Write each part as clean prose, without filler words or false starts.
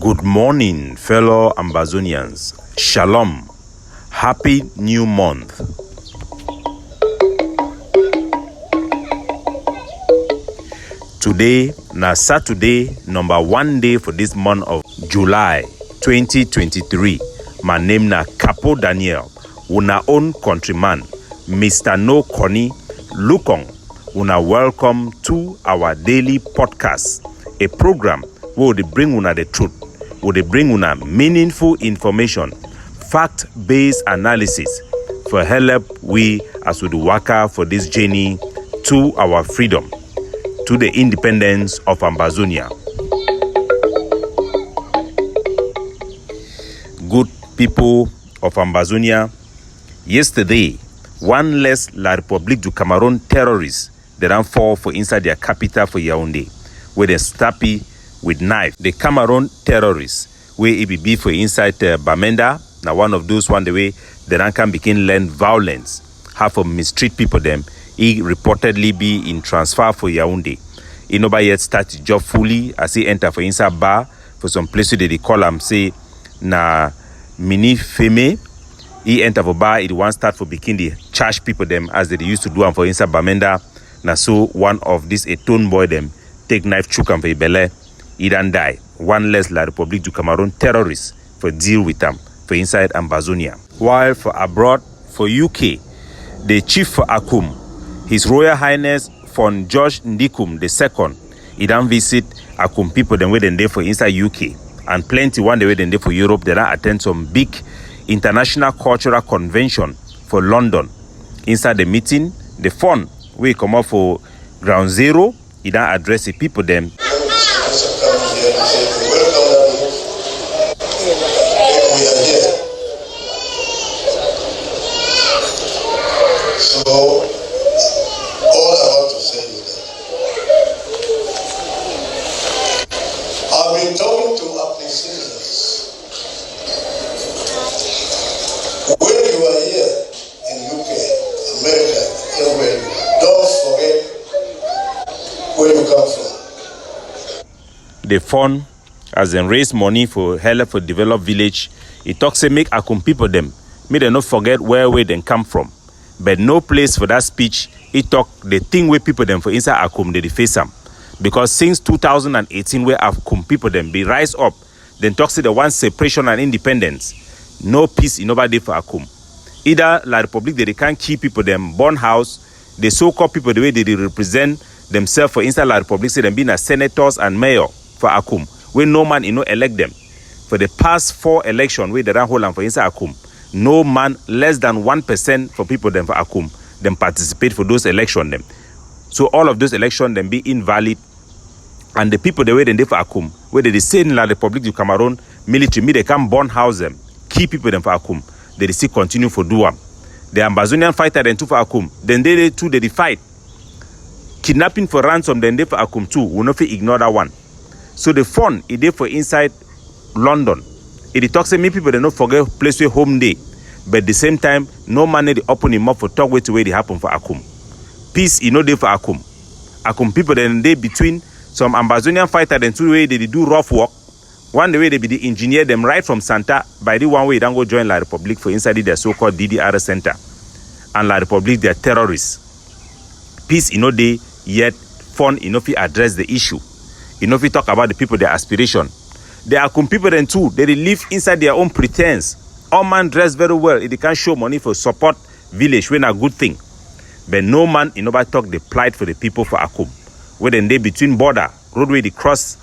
Good morning, fellow Ambazonians. Shalom. Happy new month. Today, na Saturday, number 1 day for this month of July 2023. My name na Capo Daniel. Una own countryman, Mr. No Connie Lukong. Una welcome to our daily podcast, a program where we bring una the truth, where they bring una meaningful information, fact-based analysis for help we as we do waka for this journey to our freedom, to the independence of Ambazonia. Good people of Ambazonia, yesterday, one less La République du Cameroon terrorists they ran fall for inside their capital for Yaoundé, where they stabbed with knife. The Cameroon terrorists, where it be for inside Bamenda, now one of those one the way the ran can begin learn violence, half of mistreat people them. He reportedly be in transfer for Yaoundé. He never yet start job fully as he enter for inside bar for some places they call him say na mini feme. He enter for bar, it one start for begin the charge people them as they used to do for inside Bamenda. Now so one of this a tone boy them take knife chook him for belly, he done die. One less La République du Cameroon terrorists for deal with them for inside Ambazonia. While for abroad, for UK, the chief for Akum, His Royal Highness von George Ndikum II, he done visit Akum people them where they for inside UK, and plenty one the way they for Europe. They done attend some big international cultural convention for London. Inside the meeting, the fund we come up for ground zero. He done address the people them. So, all I want to say is that I've been talking to appreciators. When you are here in UK, America, everywhere, don't forget where you come from. The fund, as they raise money for help for develop village, it talks say make Akum people them, may they not forget where they come from. But no place for that speech. It talk the thing where people them for inside Akum they face them. Because since 2018 where Akum people them be rise up, then talks to the one separation and independence. No peace in nobody for Akum. Either La République they can't keep people them born house, the so-called people the way they represent themselves for inside La République, say them being as senators and mayor for Akum, where no man elect them. For the past 4 elections where they ran hold on for inside Akum, no man less than 1% for people them for Akum them participate for those elections them. So all of those elections them be invalid, and the people the way they for Akum, where they say in La République du Cameroon military, they can burn house them, keep people them for Akum, they still continue for do them. The Ambazonian fighter then too for Akum, then they too they fight. Kidnapping for ransom then they for Akum too, will not ignore that one. So the fund is there for inside London. It talks to me people they don't forget place where home day, but at the same time no man they open him up for talk way to where they happen for Akum. Peace is no day for Akum. Akum people then they between some Ambazonian fighter then two way they do rough work. One the way they be the engineer them right from Santa, by the one way they don't go join La République for inside their so-called DDR center, and La République they are terrorists. Peace in no day yet fun enough to address the issue. Enough to talk about the people their aspiration. There are people then too, they live inside their own pretense. All man dress very well, they can show money for support village when a good thing. But no man in nobody talk the plight for the people for Akum. Where then they between border, roadway they cross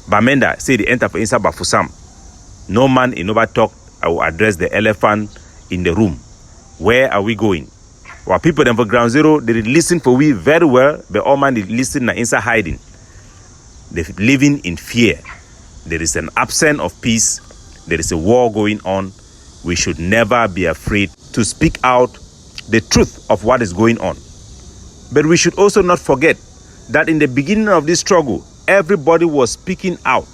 Bamenda, say they enter for inside Bafusam. No man in nobody talk, I will address the elephant in the room. Where are we going? While people then for ground zero, they listen for we very well, but all man they listen na inside hiding. They living in fear. There is an absence of peace. There is a war going on. We should never be afraid to speak out the truth of what is going on. But we should also not forget that in the beginning of this struggle, everybody was speaking out.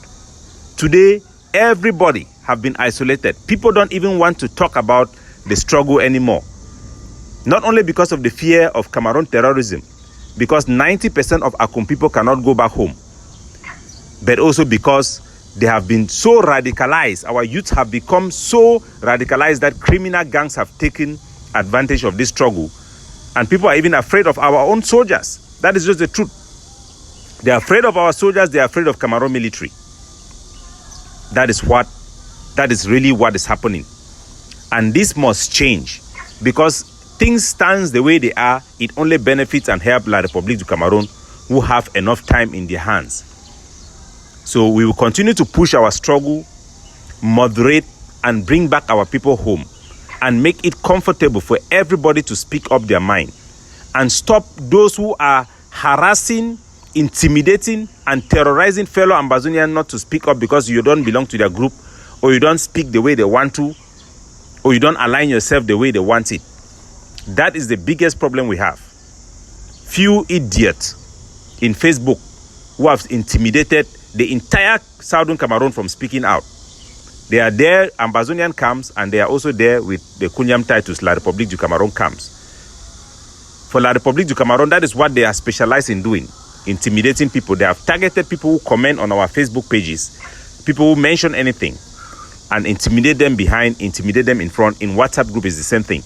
Today, everybody have been isolated. People don't even want to talk about the struggle anymore. Not only because of the fear of Cameroon terrorism, because 90% of Akum people cannot go back home, but also because They have been so radicalized. Our youth have become so radicalized that criminal gangs have taken advantage of this struggle. And people are even afraid of our own soldiers. That is just the truth. They are afraid of our soldiers. They are afraid of Cameroon military. That is really what is happening. And this must change, because things stand the way they are. It only benefits and helps La République du Cameroon, who have enough time in their hands. So we will continue to push our struggle, moderate, and bring back our people home, and make it comfortable for everybody to speak up their mind, and stop those who are harassing, intimidating, and terrorizing fellow Ambazonians not to speak up because you don't belong to their group, or you don't speak the way they want to, or you don't align yourself the way they want it. That is the biggest problem we have. Few idiots in Facebook who have intimidated the entire Southern Cameroon from speaking out. They are there, Ambazonian camps, and they are also there with the Kunyam titles, La République du Cameroon camps. For La République du Cameroon, that is what they are specialized in doing, intimidating people. They have targeted people who comment on our Facebook pages, people who mention anything, and intimidate them behind, intimidate them in front. In WhatsApp group is the same thing.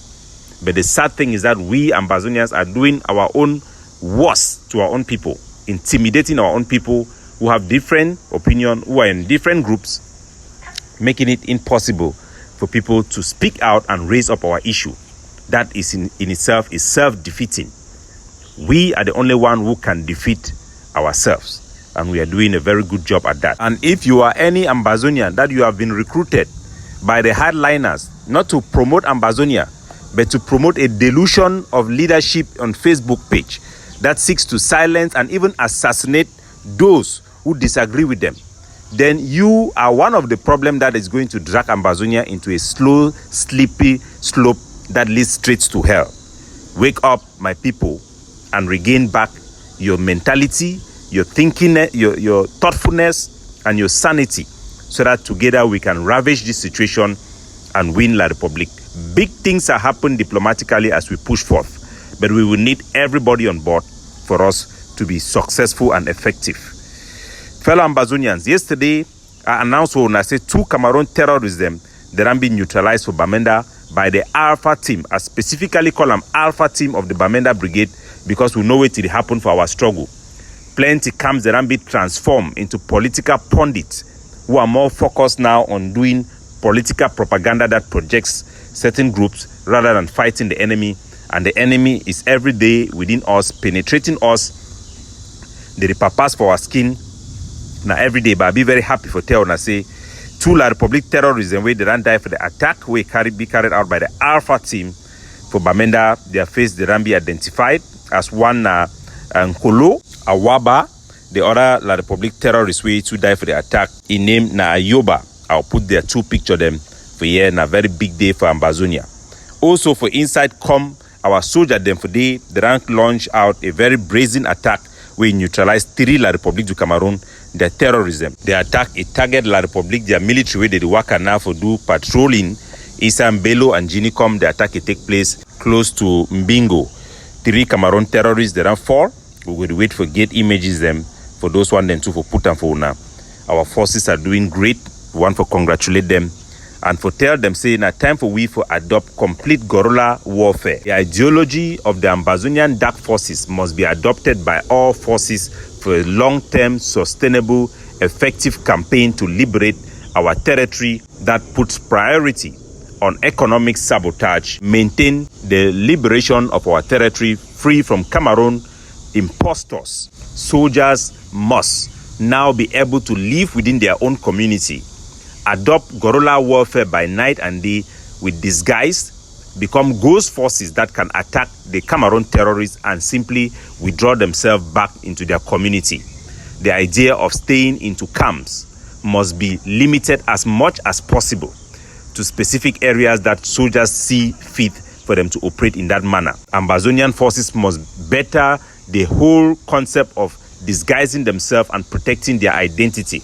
But the sad thing is that we Ambazonians are doing our own worst to our own people, intimidating our own people who have different opinion, who are in different groups, making it impossible for people to speak out and raise up our issue. That is in itself is self-defeating. We are the only one who can defeat ourselves, and we are doing a very good job at that. And if you are any Ambazonian that you have been recruited by the hardliners not to promote Ambazonia, but to promote a delusion of leadership on Facebook page that seeks to silence and even assassinate those who disagree with them, then you are one of the problems that is going to drag Ambazonia into a slow, sleepy slope that leads straight to hell. Wake up, my people, and regain back your mentality, your thinking, your thoughtfulness, and your sanity, so that together we can ravage this situation and win La République. Big things are happening diplomatically as we push forth, but we will need everybody on board for us to be successful and effective. Fellow Ambazonians, yesterday I announced when I said 2 Cameroon terrorism that have been neutralized for Bamenda by the Alpha team. I specifically call them Alpha team of the Bamenda Brigade because we know it will happen for our struggle. Plenty camps that have been transformed into political pundits who are more focused now on doing political propaganda that projects certain groups rather than fighting the enemy. And the enemy is every day within us, penetrating us. They purpose for our skin. Now every day, but I be very happy for tell and I say 2 La République terrorism where they don't die for the attack we be carried out by the Alpha team for Bamenda. Their face they don't be identified as one Nkolo Awaba, the other La République terrorist way to die for the attack. In name na Ayoba. I'll put their 2 picture them for here. Na very big day for Ambazonia. Also for inside our soldier them for they don't launch out a very brazen attack. We neutralize 3 La République du Cameroon, their terrorism. They attack a target La République, their military, where they work now for do patrolling. Isambelo and Ginicom, the attack it take place close to Mbingo. 3 Cameroon terrorists, they don't fall. We will wait for get images them for those one and 2 for put and for now. Our forces are doing great. We want to congratulate them and for tell them say now time for we for adopt complete guerrilla warfare. The ideology of the Ambazonian dark forces must be adopted by all forces for a long-term, sustainable, effective campaign to liberate our territory that puts priority on economic sabotage, maintain the liberation of our territory free from Cameroon impostors. Soldiers must now be able to live within their own community, adopt guerrilla warfare by night and day with disguise, become ghost forces that can attack the Cameroon terrorists and simply withdraw themselves back into their community. The idea of staying into camps must be limited as much as possible to specific areas that soldiers see fit for them to operate in that manner. Ambazonian forces must better the whole concept of disguising themselves and protecting their identity.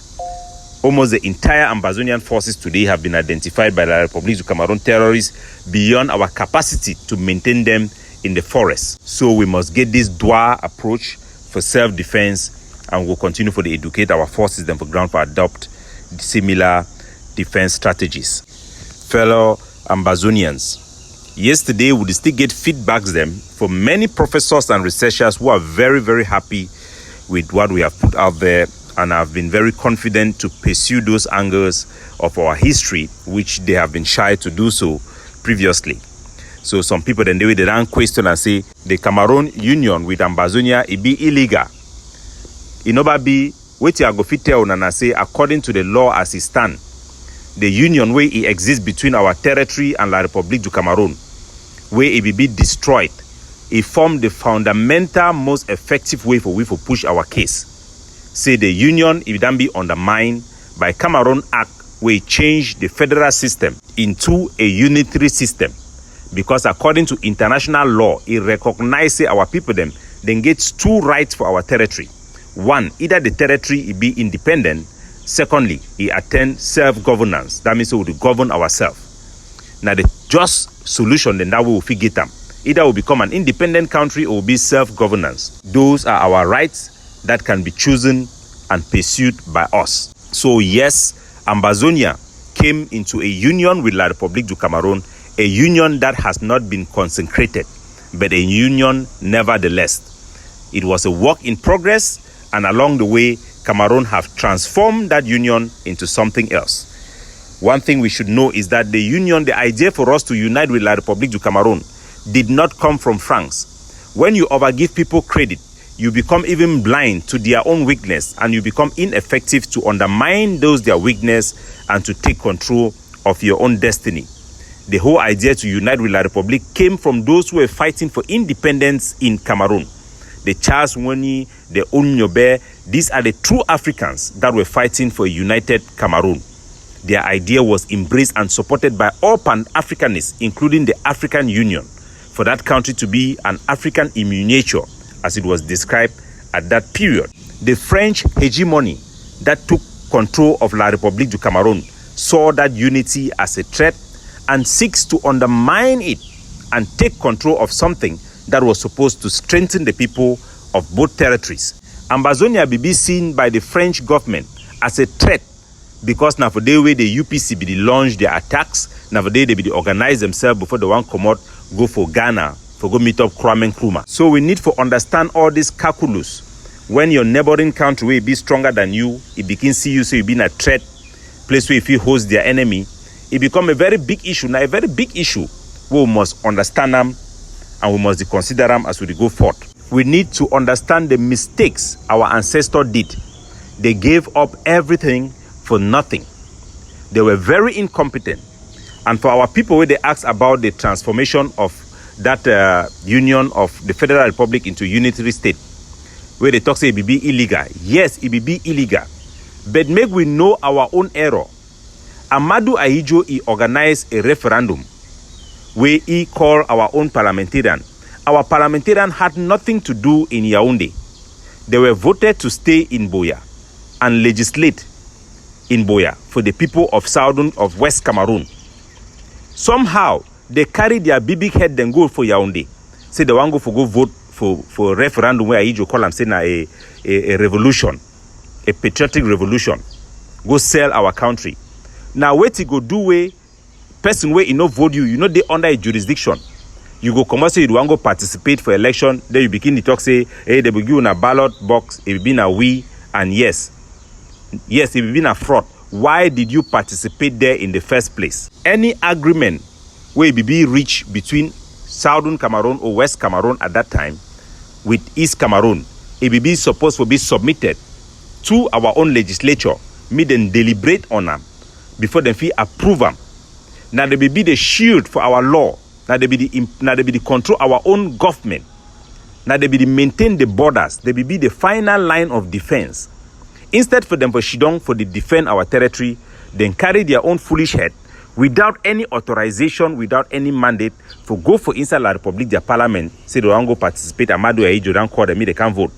Almost the entire Ambazonian forces today have been identified by the République du Cameroon terrorists beyond our capacity to maintain them in the forest. So we must get this dual approach for self-defense, and we'll continue for the educate our forces then for ground for adopt similar defense strategies. Fellow Ambazonians, yesterday we still get feedbacks them from many professors and researchers who are very, very happy with what we have put out there and have been very confident to pursue those angles of our history, which they have been shy to do so previously. So some people then they don't question and say the Cameroon union with Ambazonia it be illegal. It never be what you go fit tell and say according to the law as it stand, the union where it exists between our territory and La République du Cameroon, where it will be destroyed, it formed the fundamental most effective way for we to push our case. Say the union it don't be undermined by Cameroon Act where it change the federal system into a unitary system. Because according to international law, it recognizes our people then gets two rights for our territory. One, either the territory it be independent. Secondly, it attend self-governance. That means we will govern ourselves. Now the just solution then that we will figure them. Either we become an independent country or be self-governance. Those are our rights that can be chosen and pursued by us. So yes, Ambazonia came into a union with La République du Cameroon, a union that has not been consecrated, but a union nevertheless. It was a work in progress, and along the way, Cameroon have transformed that union into something else. One thing we should know is that the union, the idea for us to unite with La République du Cameroon, did not come from France. When you overgive people credit, you become even blind to their own weakness, and you become ineffective to undermine those their weakness and to take control of your own destiny. The whole idea to unite with La République came from those who were fighting for independence in Cameroon. The Charles Woni, the Onyobe, these are the true Africans that were fighting for a united Cameroon. Their idea was embraced and supported by all Pan-Africanists, including the African Union, for that country to be an African in miniature, as it was described at that period. The French hegemony that took control of La République du Cameroon saw that unity as a threat and seeks to undermine it and take control of something that was supposed to strengthen the people of both territories. Ambazonia will be seen by the French government as a threat because now for the way the UPC be launch their attacks, now for they be organize themselves before the one come out, go for Ghana, for go meet up Kwame Nkrumah. So we need to understand all this calculus. When your neighboring country will be stronger than you, it begins see you, so you being a threat, place where if you host their enemy, it become a very big issue. Now a very big issue, we must understand them and we must consider them as we go forth. We need to understand the mistakes our ancestors did. They gave up everything for nothing. They were very incompetent. And for our people, when they ask about the transformation of that union of the Federal Republic into unitary state, where they talk say it be illegal. Yes, it be illegal. But make we know our own error. Amadou Ahidjo, he organized a referendum where he called our own parliamentarian. Our parliamentarian had nothing to do in Yaoundé. They were voted to stay in Boya and legislate in Boya for the people of West Cameroon. Somehow, they carry their big head and go for Yaoundé. Say they want go vote for referendum where Ahidjo call them saying a revolution, a patriotic revolution. Go sell our country. Now, what you go do way, person where you know vote you, they under a jurisdiction. You go come say you want go participate for election, then you begin to talk say, hey, they will give you a ballot box, it will be a we, and yes, it will be a fraud. Why did you participate there in the first place? Any agreement where it be reached between Southern Cameroon or West Cameroon at that time with East Cameroon, it will be supposed to be submitted to our own legislature, made them deliberate on them before they feel approve them. Now they will be the shield for our law. Now they be the control our own government. Now they be the maintain the borders. They will be the final line of defense. Instead for them for Shidong for the defend our territory, then carry their own foolish head without any authorization, without any mandate for go for inside La République, their parliament, say they want go participate. Amadou Ahidjo don't call them, they can't vote.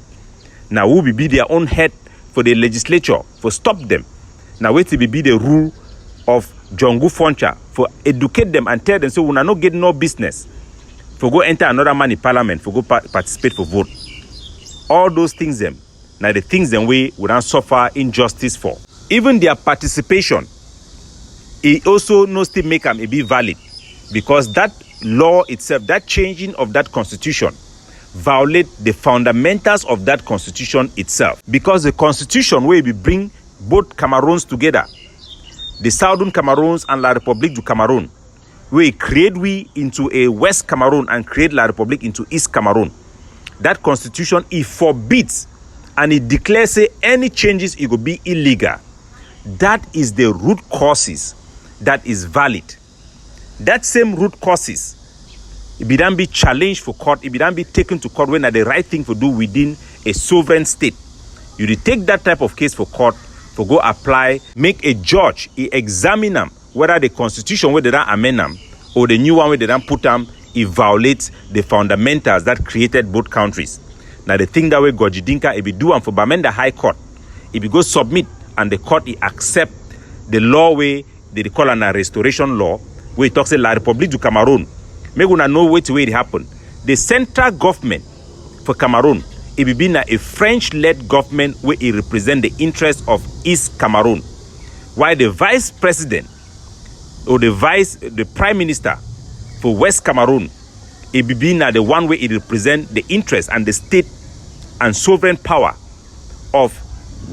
Now who will be their own head for the legislature for stop them? Now wait till be the rule of Jongu Foncha for educate them and tell them so we are not getting no business for go enter another man in parliament for go participate for vote. All those things them now the things them we not suffer injustice for. Even their participation, it also no still make them be valid, because that law itself, that changing of that constitution, violate the fundamentals of that constitution itself. Because the constitution will be bring both Cameroons together, the Southern Cameroons and La République du Cameroon, we create into a West Cameroon and create La République into East Cameroon. That constitution, it forbids and it declares say any changes it will be illegal. That is the root causes that is valid. That same root causes, it be then be challenged for court, it be then be taken to court when are the right thing to do within a sovereign state. You take that type of case for court, for go apply, make a judge, he examine them, whether the constitution where they don't amend them or the new one where they don't put them, it violates the fundamentals that created both countries. Now the thing that way Gojidinka, if be do one for Bamenda High Court, if you go submit and the court it accept the law way they call a restoration law, where it talks about La République du Cameroon. Make una know which way it happened. The central government for Cameroon, it be been a French-led government where it represent the interests of East Cameroon, while the vice president or the prime minister for West Cameroon, it be been the one where it represent the interests and the state and sovereign power of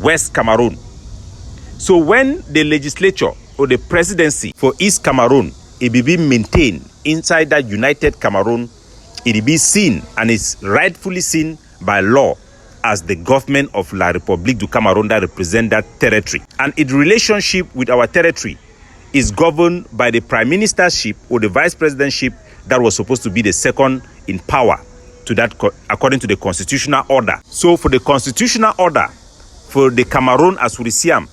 West Cameroon. So when the legislature or the presidency for East Cameroon, it be being maintained inside that United Cameroon, it be seen and is rightfully seen by law as the government of La République du Cameroon that represent that territory. And its relationship with our territory is governed by the prime ministership or the vice presidentship that was supposed to be the second in power to that according to the constitutional order. So for the constitutional order, for the Cameroon as we see them,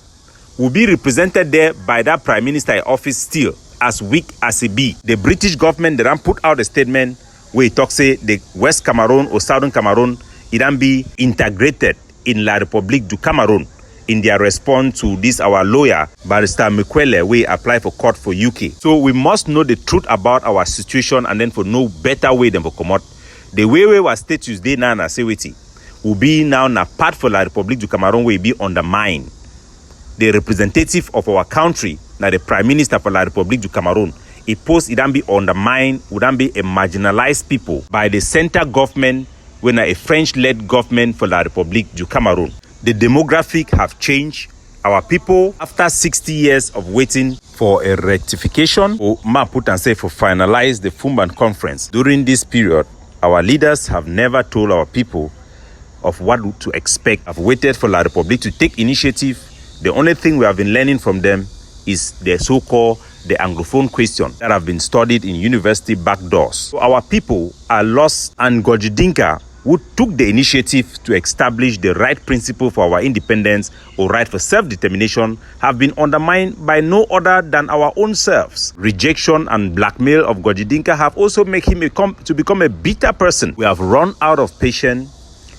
will be represented there by that prime minister in office still, as weak as it be. The British government, they don't put out a statement where it talks say the West Cameroon or Southern Cameroon, it don't be integrated in La République du Cameroon in their response to this our lawyer, Barrister Mikwele, we apply for court for UK. So we must know the truth about our situation and then for no better way than for come out. The way we were status day now na sewiti will be now na part for La République du Cameroon will be undermined. The representative of our country, now the Prime Minister for La République du Cameroon, it post it don't be undermined, would not be a marginalized people by the center government when a French-led government for La République du Cameroon. The demographic have changed. Our people, after 60 years of waiting for a rectification, or put and say for finalize the Fumban conference. During this period, our leaders have never told our people of what to expect. Have waited for La République to take initiative. The only thing we have been learning from them is the so-called the Anglophone question that have been studied in university back doors. So our people are lost, and Gojidinka, who took the initiative to establish the right principle for our independence or right for self-determination, have been undermined by no other than our own selves. Rejection and blackmail of Gojidinka have also made him become a bitter person. We have run out of patience.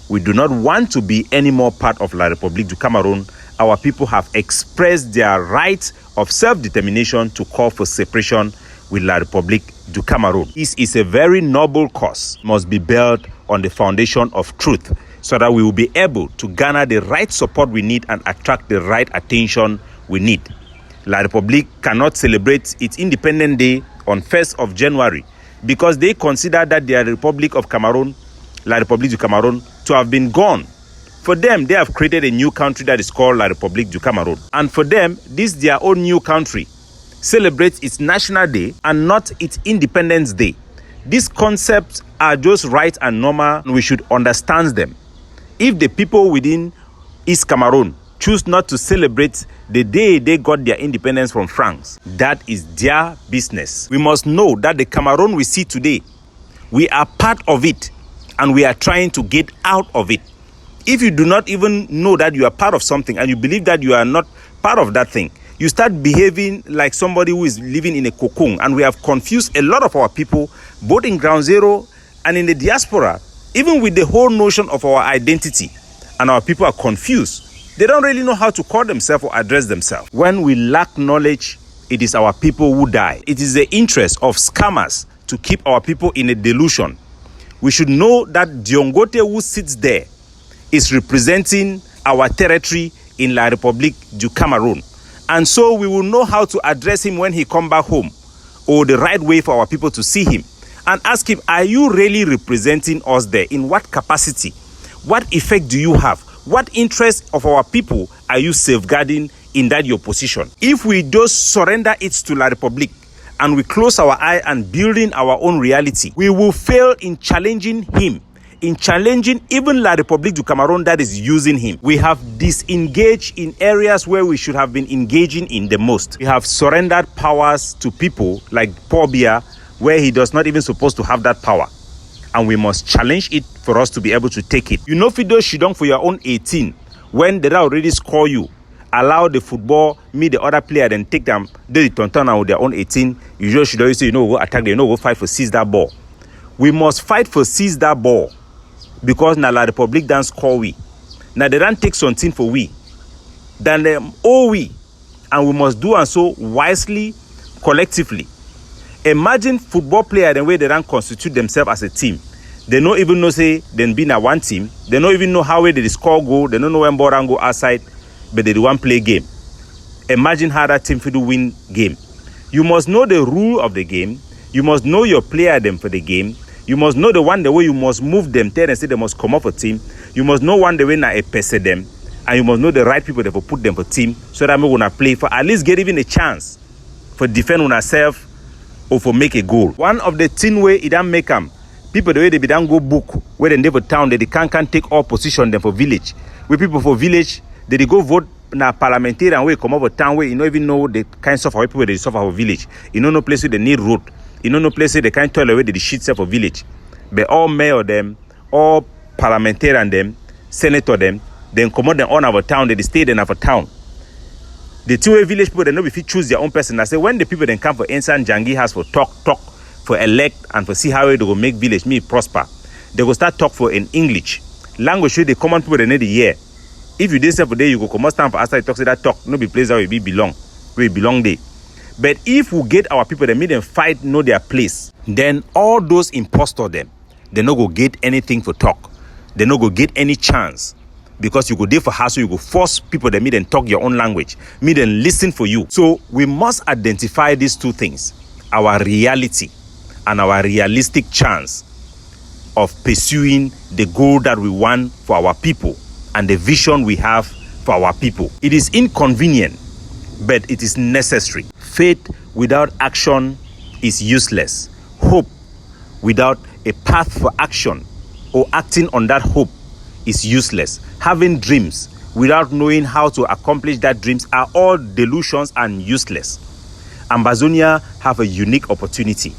We do not want to be any more part of La République du Cameroon. Our people have expressed their right of self-determination to call for separation with La République du Cameroon. This is a very noble cause, must be built on the foundation of truth, so that we will be able to garner the right support we need and attract the right attention we need. La République cannot celebrate its Independence Day on 1st of January because they consider that the Republic of Cameroon, La République du Cameroon, to have been gone. For them, they have created a new country that is called La République du Cameroon. And for them, this their own new country celebrates its National Day and not its Independence Day. These concepts are just right and normal, and we should understand them. If the people within East Cameroon choose not to celebrate the day they got their independence from France, that is their business. We must know that the Cameroon we see today, we are part of it, and we are trying to get out of it. If you do not even know that you are part of something and you believe that you are not part of that thing, you start behaving like somebody who is living in a cocoon. And we have confused a lot of our people, both in ground zero and in the diaspora, even with the whole notion of our identity. And our people are confused. They don't really know how to call themselves or address themselves. When we lack knowledge, it is our people who die. It is the interest of scammers to keep our people in a delusion. We should know that Diongote who sits there is representing our territory in La République du Cameroon. And so we will know how to address him when he come back home, or the right way for our people to see him, and ask him, are you really representing us there? In what capacity? What effect do you have? What interest of our people are you safeguarding in that your position? If we just surrender it to La République and we close our eye and building our own reality, we will fail in challenging him, in challenging even La République du Cameroon that is using him. We have disengaged in areas where we should have been engaging in the most. We have surrendered powers to people like Paul Biya, where he does not even supposed to have that power. And we must challenge it for us to be able to take it. You know, Fido Shidong for your own 18, when they already score you, allow the football, meet the other player, then take them, they turn out with their own 18. You just should always say, go attack them, go fight for seize that ball. We must fight for seize that ball. Because now La République don't score we. Now they don't take something for we. Then they owe we. And we must do and so wisely, collectively. Imagine football player the way they don't constitute themselves as a team. They don't even know say they been a one team. They don't even know how they score goal. They don't know when ball and go outside, but they do one play game. Imagine how that team do win game. You must know the rule of the game. You must know your player them for the game. You must know the one the way you must move them, tell and say they must come up for team. You must know one the way na a person them, and you must know the right people that will put them for team so that we gonna play for at least get even a chance for defend on ourselves or for make a goal. One of the thing way it don't make them people the way they be don't go book where they never town they can't take all position them for village. We people for village they go vote na parliamentarian way come up for town way you don't even know the kind of how people they suffer for village. You know no place where they need road. You know no place where they can't tell away the shit for village. But all mayor them, all parliamentarian them, senator them, then come out them on our town, they stay in our town. The two-way village people, they know if you choose their own person. I say when the people then come for Ensan Jangi has for talk, for elect and for see how they will make village me prosper. They will start talk for in English. Language show the common people they need the year. If you did say for day, you go come out stand for outside talk say that talk, no be place where we belong. Where we belong there. But if we get our people, they make them fight, know their place, then all those impostor them, they no go get anything for talk. They no go get any chance. Because you go there for hassle, you go force people that meet and talk your own language, meet and listen for you. So we must identify these two things, our reality and our realistic chance of pursuing the goal that we want for our people and the vision we have for our people. It is inconvenient, but it is necessary. Faith without action is useless. Hope without a path for action or acting on that hope is useless. Having dreams without knowing how to accomplish that dreams are all delusions and useless. Ambazonia have a unique opportunity.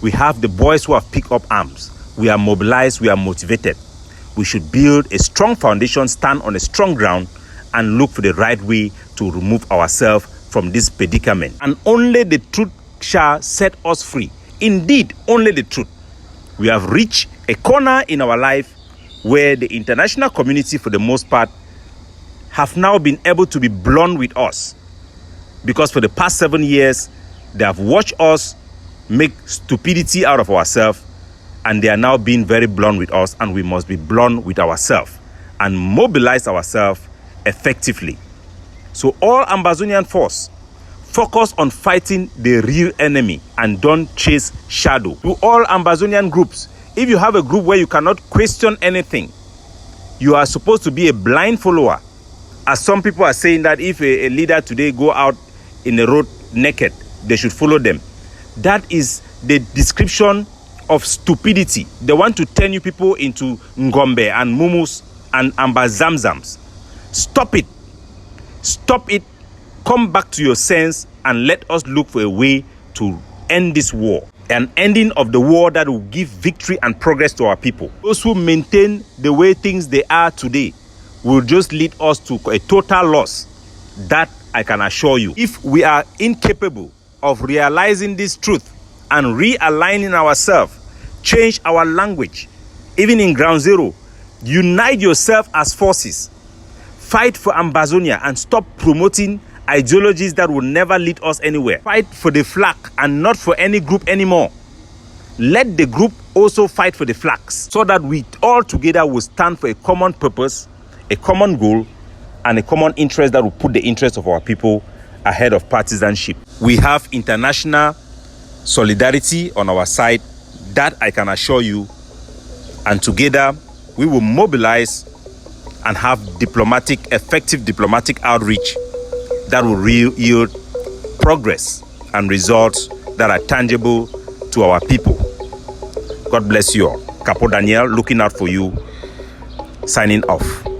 We have the boys who have picked up arms. We are mobilized, we are motivated. We should build a strong foundation, stand on a strong ground, and look for the right way to remove ourselves from this predicament. And only the truth shall set us free. Indeed, only the truth. We have reached a corner in our life where the international community, for the most part, have now been able to be blunt with us. Because for the past 7 years, they have watched us make stupidity out of ourselves, and they are now being very blunt with us, and we must be blunt with ourselves and mobilize ourselves effectively. So all Ambazonian force, focus on fighting the real enemy and don't chase shadow. To all Ambazonian groups, if you have a group where you cannot question anything, you are supposed to be a blind follower. As some people are saying that if a leader today go out in the road naked, they should follow them. That is the description of stupidity. They want to turn you people into Ngombe and Mumus and Ambazamzams. Stop it. Stop it. Come back to your sense and let us look for a way to end this war. An ending of the war that will give victory and progress to our people. Those who maintain the way things they are today will just lead us to a total loss. That I can assure you. If we are incapable of realizing this truth and realigning ourselves, change our language, even in ground zero, unite yourself as forces, fight for Ambazonia and stop promoting ideologies that will never lead us anywhere. Fight for the flag and not for any group anymore. Let the group also fight for the flags so that we all together will stand for a common purpose, a common goal, and a common interest that will put the interests of our people ahead of partisanship. We have international solidarity on our side, that I can assure you, and together we will mobilize and have effective diplomatic outreach that will yield progress and results that are tangible to our people. God bless you all. Capo Daniel, looking out for you, signing off.